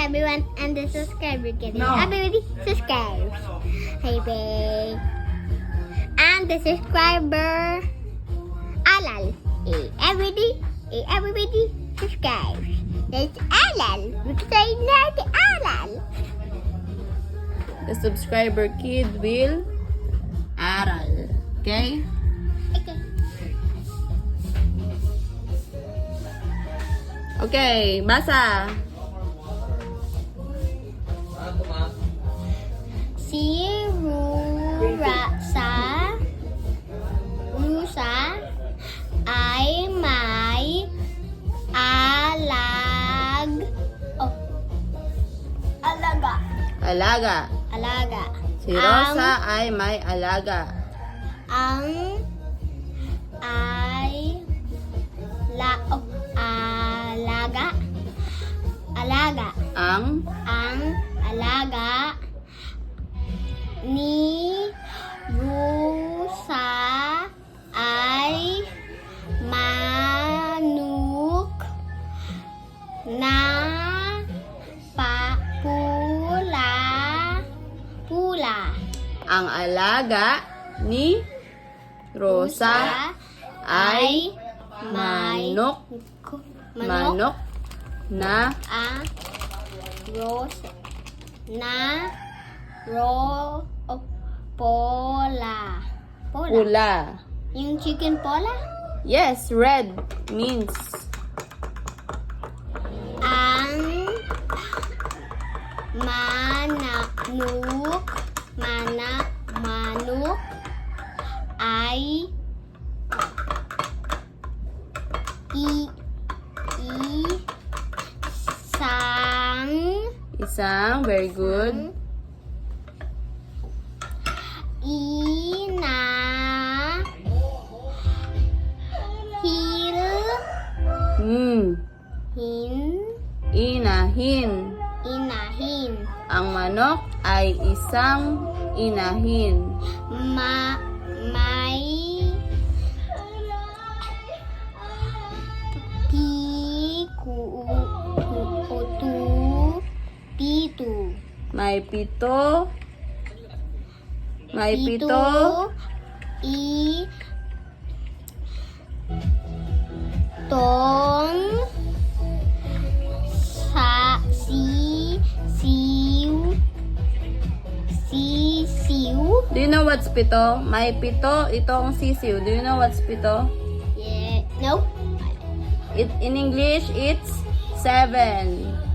everyone and the subscriber getting No. everybody subscribes. Hey babe. And the subscriber Alal. Everybody subscribes. There's Alal. Because I know the Alal. The subscriber kid will aral. Okay? Okay. Okay, basa. Si Rusa ay may Alaga. alaga. Si Rosa ay may alaga. Ang alaga. Ang Ang alaga ni Rusa ay manok na pula. ang alaga ni Rosa ay manok na pola. pula. Yung chicken pola? Yes, red means Ang manok ay isang very good inahin. Ang manok ay isang inahin. May May pito itong sisiw. Do you know what's pito? May pito itong sisiw. Do you know what's pito? Yeah. Nope. In English, it's 7.